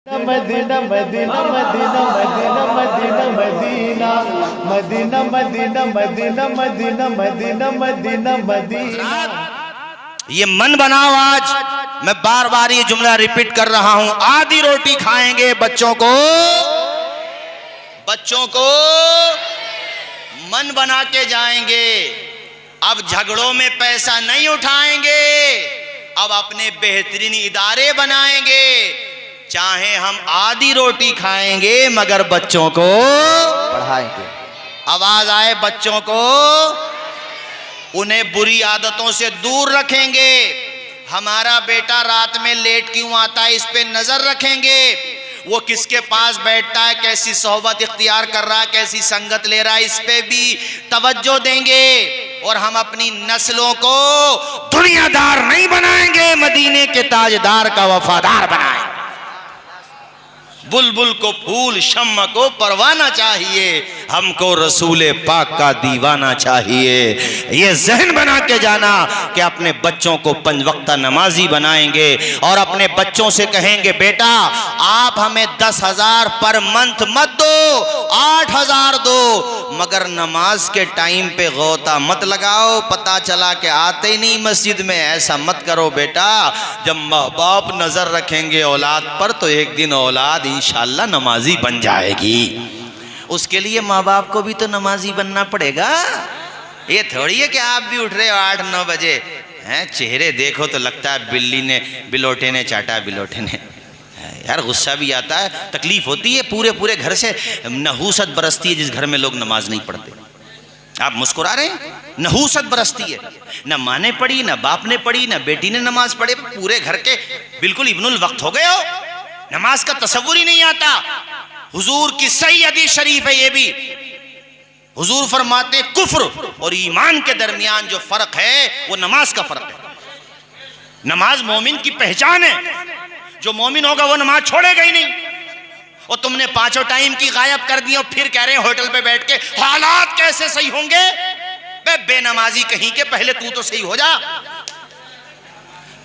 Medina Madina Madina Madina Madina Madina Madina Madina Madina Madina Madina Madina Madina. ये मन बनाओ। आज मैं बार बार ये जुमला रिपीट कर रहा हूं। आधी रोटी खाएंगे, बच्चों को मन बना के जाएंगे। अब झगड़ों में पैसा नहीं उठाएंगे, अब अपने बेहतरीन इदारे बनाएंगे। चाहे हम आधी रोटी खाएंगे मगर बच्चों को पढ़ाएंगे। आवाज आए बच्चों को, उन्हें बुरी आदतों से दूर रखेंगे। हमारा बेटा रात में लेट क्यों आता है, इस पे नजर रखेंगे। वो किसके पास बैठता है, कैसी सोहबत इख्तियार कर रहा है, कैसी संगत ले रहा है, इस पे भी तवज्जो देंगे। और हम अपनी नस्लों को दुनियादार नहीं बनाएंगे, मदीने के ताजदार का वफादार बनाएंगे। बुलबुल को फूल, शम्मा को परवाना चाहिए, हमको रसूले पाक का दीवाना चाहिए। ये जहन बना के जाना कि अपने बच्चों को 5 वक्ता नमाजी बनाएंगे और अपने बच्चों से कहेंगे, बेटा आप हमें 10,000 पर मंथ मत दो, 8,000 दो, मगर नमाज के टाइम पे गौता मत लगाओ। पता चला कि आते ही नहीं मस्जिद में, ऐसा मत करो बेटा। जब माँ बाप नजर रखेंगे औलाद पर तो एक दिन औलाद इंशाअल्लाह नमाजी बन जाएगी। उसके लिए माँ बाप को भी तो नमाजी बनना पड़ेगा। ये थोड़ी है कि आप भी उठ रहे हो 8-9 बजे हैं, चेहरे देखो तो लगता है बिलोटे ने चाटा, बिलोटे ने। यार गुस्सा भी आता है, तकलीफ होती है। पूरे घर से नहूसत बरसती है जिस घर में लोग नमाज नहीं पढ़ते। आप मुस्कुरा रहे हैं, नहूसत बरसती है। न माँ ने पढ़ी, न बाप ने पढ़ी, न बेटी ने नमाज पढ़े, पूरे घर के बिल्कुल इब्नुल वक्त हो गए हो। नमाज का तसव्वुर ही नहीं आता। हुजूर की सही हदीस शरीफ है ये भी। हुजूर फरमाते कुफ्र और ईमान के दरमियान जो फर्क है वो नमाज का फर्क है। नमाज मोमिन की पहचान है। जो मोमिन होगा वो नमाज छोड़ेगा ही नहीं। और तुमने 5 टाइम की गायब कर दी और फिर कह रहे हैं होटल पे बैठ के हालात कैसे सही होंगे। बेनमाजी कहीं के, पहले तू तो सही हो जा।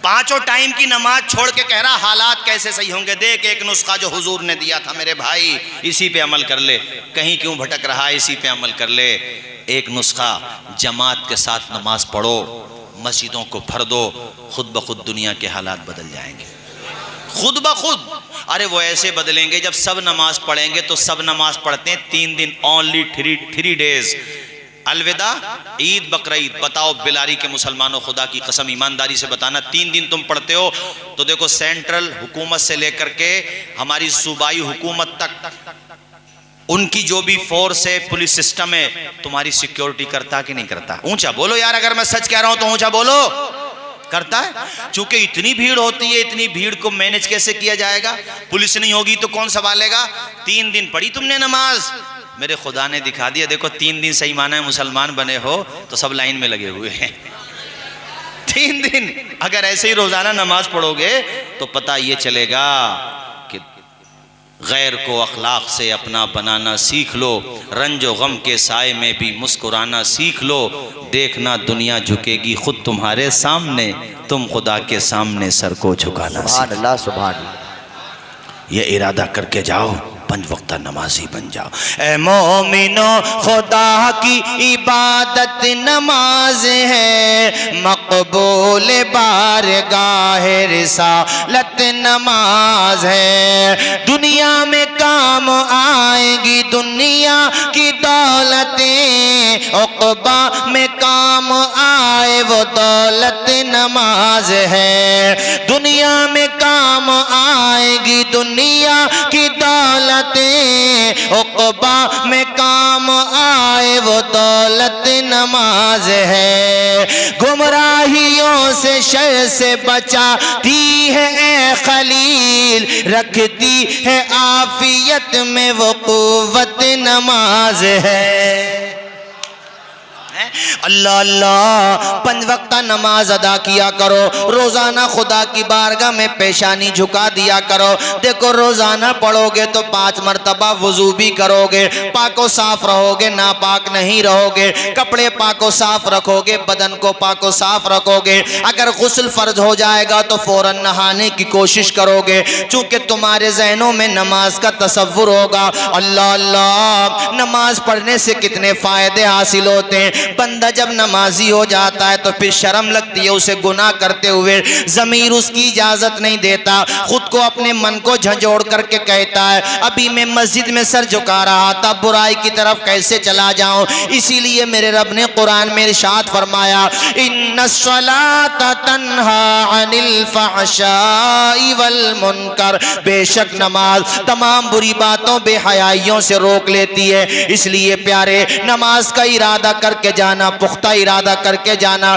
5 टाइम की नमाज छोड़ के कह रहा हालात कैसे सही होंगे। देख एक नुस्खा जो हुजूर ने दिया था मेरे भाई, इसी पे अमल कर ले। कहीं क्यों भटक रहा है, इसी पे अमल कर ले। एक नुस्खा, जमात के साथ नमाज पढ़ो, मस्जिदों को भर दो, खुद ब खुद दुनिया के हालात बदल जाएंगे, खुद ब खुद। अरे वो ऐसे बदलेंगे जब सब नमाज पढ़ेंगे। तो सब नमाज पढ़ते हैं 3 दिन, ओनली 3 डेज। अलविदा ईद बकरीद। बताओ बिलारी के मुसलमानों, खुदा की कसम ईमानदारी से बताना, 3 दिन तुम पढ़ते हो तो देखो सेंट्रल हुकूमत से लेकर के हमारी सूबाई हुकूमत तक उनकी जो भी फोर्स है, पुलिस सिस्टम है, तुम्हारी सिक्योरिटी करता कि नहीं करता? ऊंचा बोलो यार, अगर मैं सच कह रहा हूं तो ऊंचा बोलो। करता है। चूंकि इतनी भीड़ होती है, इतनी भीड़ को मैनेज कैसे किया जाएगा? पुलिस नहीं होगी तो कौन संभालेगा? 3 दिन पढ़ी तुमने नमाज, मेरे खुदा ने दिखा दिया। देखो 3 दिन सही माना है मुसलमान बने हो तो सब लाइन में लगे हुए हैं। 3 दिन अगर ऐसे ही रोजाना नमाज पढ़ोगे तो पता ये चलेगा कि गैर को अखलाक से अपना बनाना सीख लो। रंजो गम के साए में भी मुस्कुराना सीख लो। देखना दुनिया झुकेगी खुद तुम्हारे सामने, तुम खुदा के सामने सर को झुकाना। सुभान अल्लाह, सुभान अल्लाह। ये इरादा करके जाओ, 5 वक्ता नमाजी बन जाओ। ए मोमिनो, खुदा की इबादत नमाज है, मकबूल बारगाह रिसालत नमाज है। दुनिया में काम आएगी दुनिया की दौलतें, उक़बा में काम आए वो दौलत नमाज है। दुनिया में काम आएगी दुनिया की दौलत, उक़बा में काम आए वो दौलत नमाज है। गुमराहियों से शर से बचाती है ए खलील, रखती है आफियत में वो कुव्वत नमाज है। अल्लाह अल्लाह 5 वक्त नमाज अदा किया करो, रोजाना खुदा की बारगाह में पेशानी झुका दिया करो। देखो रोजाना पढ़ोगे तो 5 मरतबा वजू भी करोगे, पाको साफ रहोगे, नापाक नहीं रहोगे, कपड़े पाको साफ रखोगे, बदन को पाको साफ रखोगे। अगर गुस्ल फर्ज हो जाएगा तो फौरन नहाने की कोशिश करोगे, चूंकि तुम्हारे जहनों में नमाज का तसव्वुर होगा। अल्लाह अल्लाह, नमाज पढ़ने से कितने फायदे हासिल होते हैं। बंदा जब नमाजी हो जाता है तो फिर शर्म लगती है उसे गुनाह करते हुए, ज़मीर उसकी इजाजत नहीं देता, खुद को अपने मन को झंझोड़ करके कहता है अभी मैं मस्जिद में सर झुका रहा था, बुराई की तरफ कैसे चला जाऊं। इसीलिए मेरे रब ने कुरान में इरशाद फरमाया इन्नस्सलाता तन्हा अनिल फहशाई वल मुनकर, बेशक नमाज तमाम बुरी बातों बेहयाइयों से रोक लेती है। इसलिए प्यारे, नमाज का इरादा करके जाना, पुख्ता इरादा करके जाना।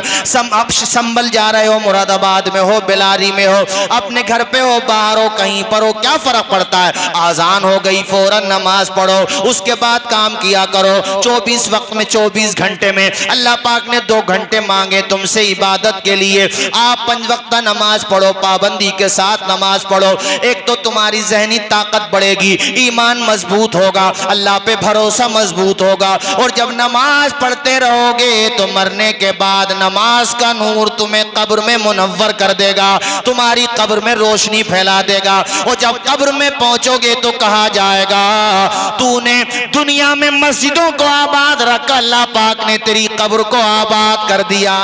अब संभल जा रहे हो, मुरादाबाद में हो, बेलारी में हो, अपने घर पे हो, बाहर हो, कहीं पर हो, क्या फर्क पड़ता है। आजान हो गई फौरन नमाज पढ़ो, उसके बाद काम किया करो। 24 वक्त में 24 घंटे में अल्लाह पाक ने 2 घंटे मांगे तुमसे इबादत के लिए। आप 5 वक्त नमाज पढ़ो, पाबंदी के साथ नमाज पढ़ो। एक तो तुम्हारी जहनी ताकत बढ़ेगी, ईमान मजबूत होगा, अल्लाह पे भरोसा मजबूत होगा। और जब नमाज पढ़ते रहोगे तो मरने के बाद नमाज का नूर तुम्हें कब्र में मुनव्वर कर देगा, तुम्हारी कब्र में रोशनी फैला देगा। और जब कब्र में पहुंचोगे तो कहा जाएगा तूने दुनिया में मस्जिदों को आबाद रखा, अल्लाह पाक ने तेरी कब्र को आबाद कर दिया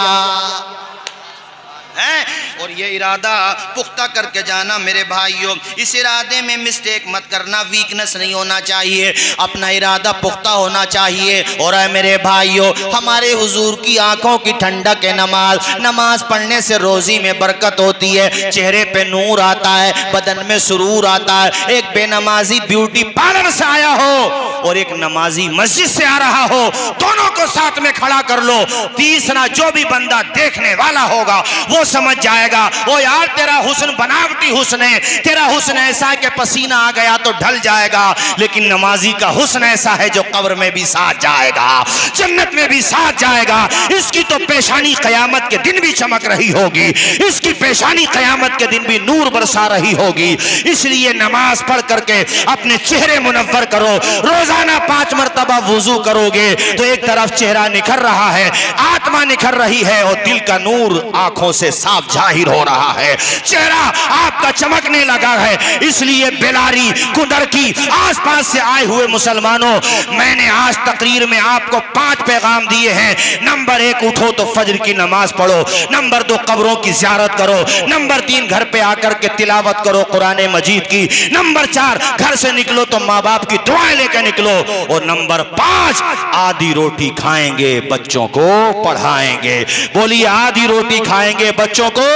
है। और ये इरादा पुख्ता करके जाना मेरे भाइयों, इस इरादे में मिस्टेक मत करना, वीकनेस नहीं होना चाहिए, अपना इरादा पुख्ता होना चाहिए। और मेरे भाइयों, हमारे हुजूर की आंखों की ठंडक है नमाज। नमाज पढ़ने से रोजी में बरकत होती है, चेहरे पे नूर आता है, बदन में सुरूर आता है। एक बेनमाजी ब्यूटी पार्लर से आया हो और एक नमाजी मस्जिद से आ रहा हो, दोनों को साथ में खड़ा कर लो, तीसरा जो भी बंदा देखने वाला होगा वो समझ जाएगा ओ यार तेरा हुस्न बनावटी हुस्न है, तेरा हुस्न ऐसा है कि पसीना आ गया तो ढल जाएगा। लेकिन नमाजी का हुस्न ऐसा है जो कब्र में भी साथ जाएगा, जन्नत में भी साथ जाएगा। इसकी तो पेशानी कयामत के दिन भी चमक रही होगी, इसकी पेशानी कयामत के दिन भी नूर बरसा रही होगी। इसलिए नमाज पढ़ करके अपने चेहरे मुनव्वर करो। रोजाना 5 मरतबा वुजू करोगे तो एक तरफ चेहरा निखर रहा है, आत्मा निखर रही है और दिल का नूर आंखों से साफ जाहिर हो रहा है, चेहरा आपका चमकने लगा है। इसलिए बेलारी, कुदरकी, आसपास से आए हुए मुसलमानों, मैंने आज तकरीर में आपको 5 पैगाम दिए हैं। नंबर 1, उठो तो फजर की नमाज पढ़ो। नंबर 2, कब्रों की ज़ियारत करो। नंबर 3, घर पे आकर के तिलावत करो कुरान मजीद की। नंबर 4, घर से निकलो तो माँ बाप की दुआएं लेकर निकलो। और नंबर 5, आधी रोटी खाएंगे, बच्चों को पढ़ाएंगे। बोलिए आधी रोटी खाएंगे, बच्चों को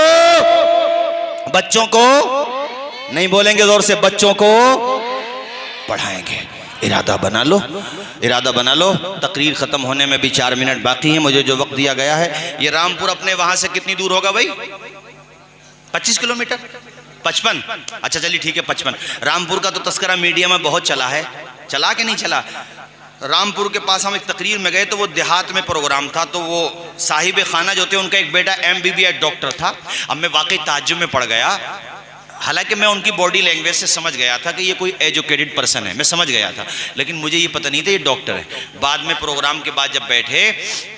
नहीं बोलेंगे जोर से, बच्चों को पढ़ाएंगे। इरादा बना लो, इरादा बना लो। तकरीर खत्म होने में भी 4 मिनट बाकी है, मुझे जो वक्त दिया गया है। ये रामपुर अपने वहां से कितनी दूर होगा भाई? 25 किलोमीटर, 55। अच्छा चलिए ठीक है 55। रामपुर का तो तस्करा मीडिया में बहुत चला है, चला कि नहीं चला? रामपुर के पास हम एक तकरीर में गए तो वो देहात में प्रोग्राम था, तो वो साहिब खाना जो थे उनका एक बेटा MBBS डॉक्टर था। अब मैं वाकई ताज्जुब में पड़ गया, हालांकि मैं उनकी बॉडी लैंग्वेज से समझ गया था कि ये कोई एजुकेटेड पर्सन है, मैं समझ गया था, लेकिन मुझे ये पता नहीं था ये डॉक्टर है। बाद में प्रोग्राम के बाद जब बैठे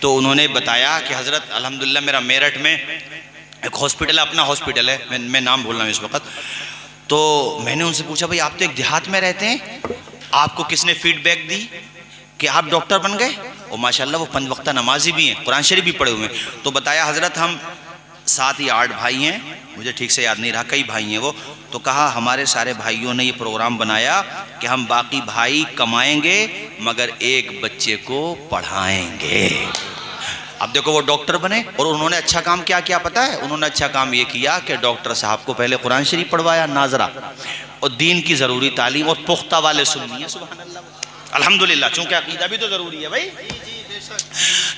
तो उन्होंने बताया कि हज़रत अल्हम्दुलिल्लाह मेरा मेरठ में एक हॉस्पिटल है, अपना हॉस्पिटल है, मैं नाम भूल रहा हूँ इस वक्त। तो मैंने उनसे पूछा भाई आप तो एक देहात में रहते हैं, आपको किसने फीडबैक दी कि आप डॉक्टर बन गए? और माशाल्लाह वो 5 वक्त नमाजी भी हैं, कुरान शरीफ भी पढ़े हुए हैं। तो बताया हज़रत हम 7 या 8 भाई हैं, मुझे ठीक से याद नहीं रहा, कई भाई हैं वो। तो कहा हमारे सारे भाइयों ने ये प्रोग्राम बनाया कि हम बाकी भाई कमाएंगे मगर एक बच्चे को पढ़ाएंगे। अब देखो वो डॉक्टर बने और उन्होंने अच्छा काम क्या किया पता है? उन्होंने अच्छा काम ये किया कि डॉक्टर साहब को पहले कुरान शरीफ पढ़वाया, नाजरा, और दीन की ज़रूरी तालीम, और पुख्ता वाले सुन्नी है, सुभान अल्लाह, अल्हम्दुलिल्लाह, चूंकि अकीदा भी तो ज़रूरी है भाई।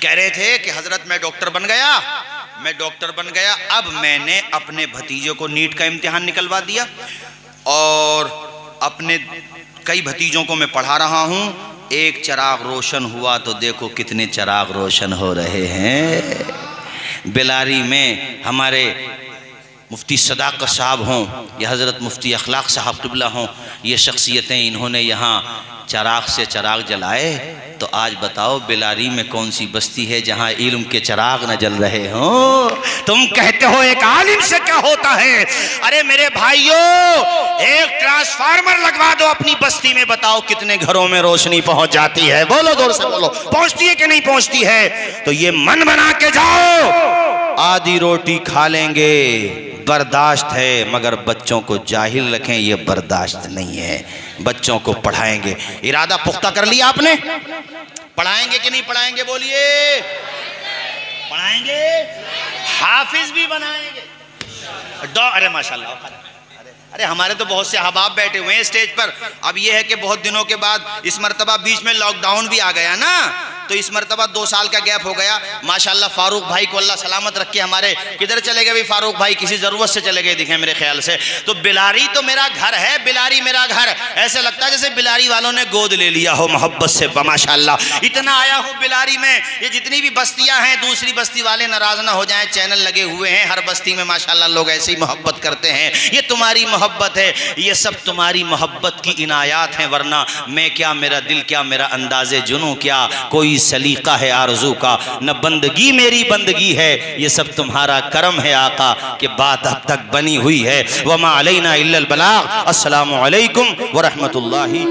कह रहे थे कि हज़रत मैं डॉक्टर बन गया, अब मैंने अपने भतीजों को नीट का इम्तिहान निकलवा दिया और अपने कई भतीजों को मैं पढ़ा रहा हूँ एक चिराग रोशन हुआ तो देखो कितने चिराग रोशन हो रहे हैं। बेलारी में हमारे मुफ्ती सदाकत साहब हों या हज़रत मुफ्ती अखलाक साहब क़िबला हों, ये शख्सियतें इन्होंने यहाँ चिराग से चिराग जलाए। तो आज बताओ बेलारी में कौन सी बस्ती है जहाँ इल्म के चिराग न जल रहे हों? तुम कहते हो एक आलिम से क्या होता है? अरे मेरे भाइयों, एक ट्रांसफार्मर लगवा दो अपनी बस्ती में, बताओ कितने घरों में रोशनी पहुंच जाती है। बोलो, जोर से बोलो, पहुंचती है कि नहीं पहुंचती है? तो ये मन बना के जाओ, आधी रोटी खा लेंगे, बर्दाश्त है, मगर बच्चों को जाहिल रखें, ये बर्दाश्त नहीं है। बच्चों को पढ़ाएंगे, इरादा पुख्ता कर लिया आपने? पढ़ाएंगे कि नहीं पढ़ाएंगे? बोलिए, पढ़ाएंगे, हाफिज भी बनाएंगे। अरे माशाल्लाह, अरे हमारे तो बहुत से अहबाब बैठे हुए हैं स्टेज पर। अब यह है कि बहुत दिनों के बाद इस मरतबा बीच में लॉकडाउन भी आ गया ना, तो इस मरतबा 2 साल का गैप हो गया। माशाल्लाह फारूक भाई को अल्लाह सलामत रखे। हमारे किधर चले गए भाई फारूक भाई? किसी ज़रूरत से चले गए दिखे मेरे ख्याल से। तो बिलारी तो मेरा घर है, बिलारी मेरा घर, ऐसे लगता है जैसे बिलारी वालों ने गोद ले लिया हो मोहब्बत से। माशाल्लाह इतना आया हूँ बिलारी में। ये जितनी भी बस्तियाँ हैं, दूसरी बस्ती वाले नाराज़ ना हो जाएं, चैनल लगे हुए हैं हर बस्ती में, माशाल्लाह लोग ऐसे ही मोहब्बत करते हैं। ये तुम्हारी मोहब्बत है, ये सब तुम्हारी मोहब्बत की इनायात हैं, वरना मैं क्या, मेरा दिल क्या, मेरा अंदाज़े जुनूं क्या, कोई सलीका है आरज़ू का, न बंदगी मेरी बंदगी है, ये सब तुम्हारा करम है आका कि बात अब तक बनी हुई है। वमा अलैना इल्लल बलाग। अस्सलामु अलैकुम व रहमतुल्लाहि।